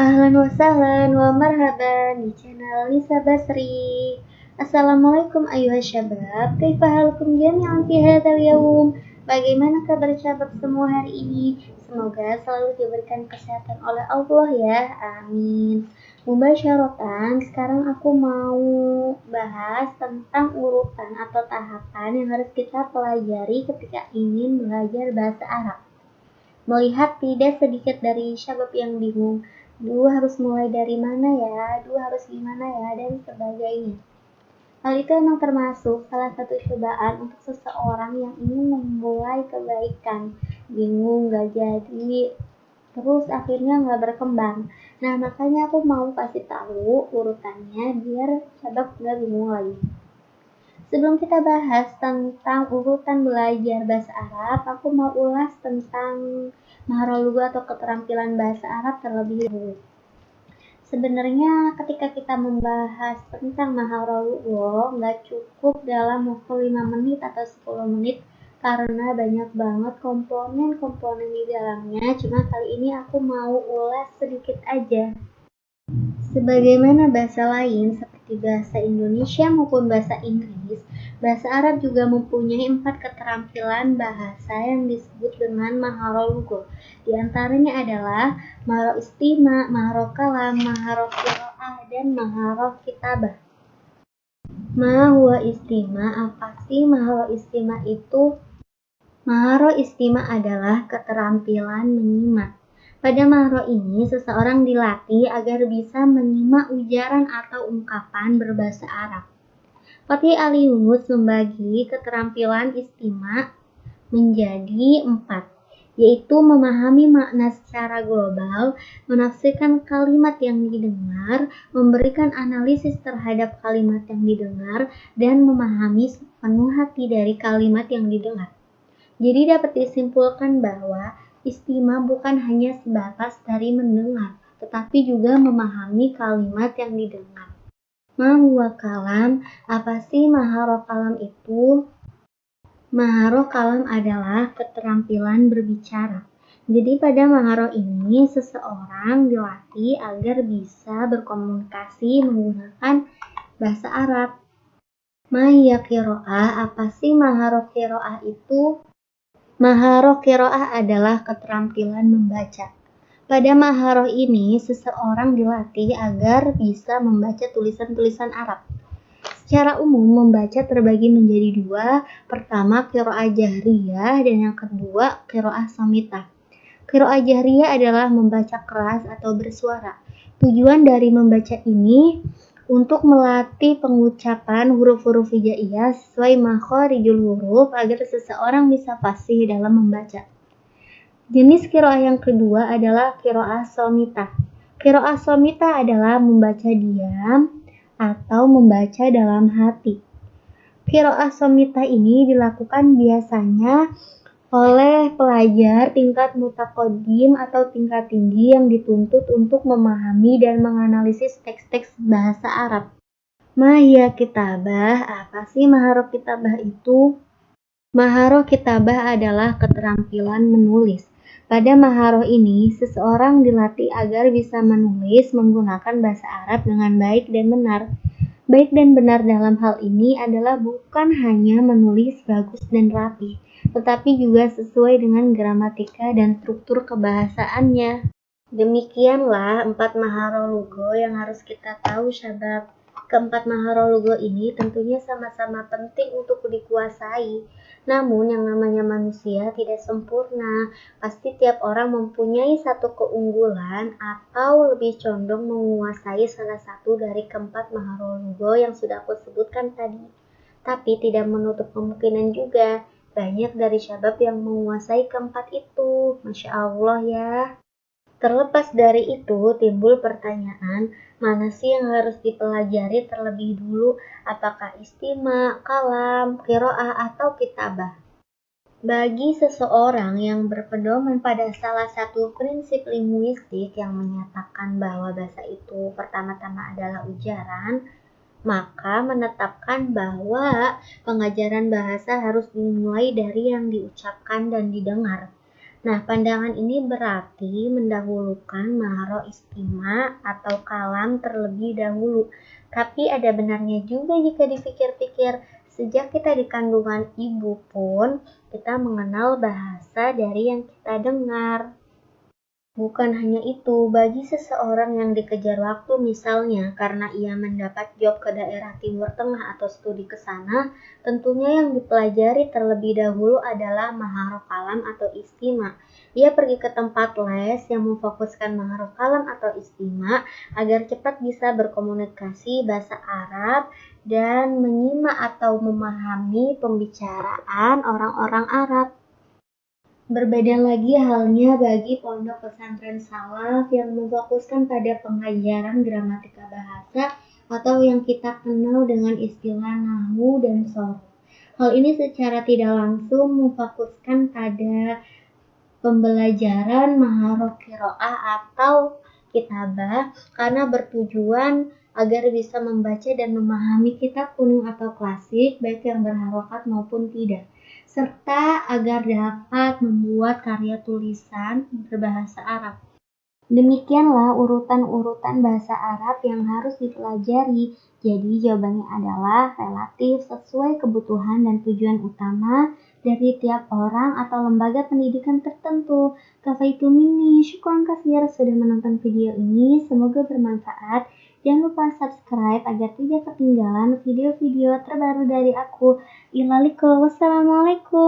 Ahlan wa sahlan wa marhaban di channel Nisa Basri. Assalamualaikum ayuhas syabab. Kaifa halukum jami'an fi hadzal yaum? Bagaimana kabar syabab semua hari ini? Semoga selalu diberikan kesehatan oleh Allah ya. Amin. Mubasyaratan, sekarang aku mau bahas tentang urutan atau tahapan yang harus kita pelajari ketika ingin belajar bahasa Arab. Melihat tidak sedikit dari syabab yang bingung, harus mulai dari mana ya, harus gimana ya, dan sebagainya. Hal itu memang termasuk salah satu cobaan untuk seseorang yang ingin memulai kebaikan. Bingung, gak jadi, terus akhirnya gak berkembang. Nah, makanya aku mau kasih tahu urutannya biar syabab gak bingung lagi. Sebelum kita bahas tentang urutan belajar bahasa Arab, aku mau ulas tentang maharul lugha atau keterampilan bahasa Arab terlebih dahulu. Sebenarnya ketika kita membahas tentang maharul lugha, nggak cukup dalam waktu 5 menit atau 10 menit karena banyak banget komponen-komponen di dalamnya. Cuma kali ini aku mau ulas sedikit aja. Sebagaimana bahasa lain seperti bahasa Indonesia maupun bahasa Inggris, bahasa Arab juga mempunyai 4 keterampilan bahasa yang disebut dengan maharul lugha. Di antaranya adalah maharul istima, maharul kalam, maharul qiraah, dan maharul kitabah. Ma huwa istima? Apa sih maharul istima itu? Maharul istima adalah keterampilan menyimak. Pada maharul ini, seseorang dilatih agar bisa menyimak ujaran atau ungkapan berbahasa Arab. Fatih Ali Yunus membagi keterampilan istima menjadi 4, yaitu memahami makna secara global, menafsirkan kalimat yang didengar, memberikan analisis terhadap kalimat yang didengar, dan memahami sepenuh hati dari kalimat yang didengar. Jadi dapat disimpulkan bahwa istima bukan hanya sebatas dari mendengar, tetapi juga memahami kalimat yang didengar. Ma huwa kalam? Apa sih maharul kalam itu? Maharul kalam adalah keterampilan berbicara. Jadi pada maharul ini seseorang dilatih agar bisa berkomunikasi menggunakan bahasa Arab. Ma hiya qiraah? Apa sih maharul qiraah itu? Maharul qiraah adalah keterampilan membaca. Pada maharul ini, seseorang dilatih agar bisa membaca tulisan-tulisan Arab. Secara umum, membaca terbagi menjadi 2. Pertama, qiraah jahriyah, dan yang kedua, qiraah shamitah. Qiraah jahriyah adalah membaca keras atau bersuara. Tujuan dari membaca ini untuk melatih pengucapan huruf-huruf hijaiyah sesuai makharijul huruf agar seseorang bisa fasih dalam membaca. Jenis qiraah yang kedua adalah qiraah shamitah. Qiraah shamitah adalah membaca diam atau membaca dalam hati. Qiraah shamitah ini dilakukan biasanya oleh pelajar tingkat mutaqaddim atau tingkat tinggi yang dituntut untuk memahami dan menganalisis teks-teks bahasa Arab. Ma hiya kitabah? Apa sih maharul kitabah itu? Maharul kitabah adalah keterampilan menulis. Pada maharul ini, seseorang dilatih agar bisa menulis menggunakan bahasa Arab dengan baik dan benar. Baik dan benar dalam hal ini adalah bukan hanya menulis bagus dan rapi, tetapi juga sesuai dengan gramatika dan struktur kebahasaannya. Demikianlah 4 maharul lugha yang harus kita tahu syabab. Keempat maharul lugha ini tentunya sama-sama penting untuk dikuasai. Namun yang namanya manusia tidak sempurna. Pasti tiap orang mempunyai satu keunggulan atau lebih condong menguasai salah satu dari keempat maharul lugha yang sudah aku sebutkan tadi. Tapi tidak menutup kemungkinan juga banyak dari syabab yang menguasai keempat itu. Masya Allah ya. Terlepas dari itu, timbul pertanyaan, mana sih yang harus dipelajari terlebih dulu, apakah istima, kalam, qiraah, atau kitabah? Bagi seseorang yang berpedoman pada salah satu prinsip linguistik yang menyatakan bahwa bahasa itu pertama-tama adalah ujaran, maka menetapkan bahwa pengajaran bahasa harus dimulai dari yang diucapkan dan didengar. Nah, pandangan ini berarti mendahulukan maharo istima atau kalam terlebih dahulu. Tapi ada benarnya juga jika dipikir-pikir, sejak kita di kandungan ibu pun kita mengenal bahasa dari yang kita dengar. Bukan hanya itu, bagi seseorang yang dikejar waktu misalnya karena ia mendapat job ke daerah Timur Tengah atau studi ke sana, tentunya yang dipelajari terlebih dahulu adalah maharo kalam atau istima. Ia pergi ke tempat les yang memfokuskan maharo kalam atau istima agar cepat bisa berkomunikasi bahasa Arab dan menyimak atau memahami pembicaraan orang-orang Arab. Berbeda lagi halnya bagi pondok pesantren salaf yang memfokuskan pada pengajaran gramatika bahasa atau yang kita kenal dengan istilah nahwu dan sharh. Hal ini secara tidak langsung memfokuskan pada pembelajaran maharah qiraah atau kitabah karena bertujuan agar bisa membaca dan memahami kitab kuning atau klasik baik yang berharokat maupun tidak, serta agar dapat membuat karya tulisan berbahasa Arab. Demikianlah urutan-urutan bahasa Arab yang harus dipelajari. Jadi jawabannya adalah relatif sesuai kebutuhan dan tujuan utama dari tiap orang atau lembaga pendidikan tertentu. Kafaitu minni, syukran katsir sudah menonton video ini. Semoga bermanfaat. Jangan lupa subscribe agar tidak ketinggalan video-video terbaru dari aku. Ilaliko, wassalamualaikum.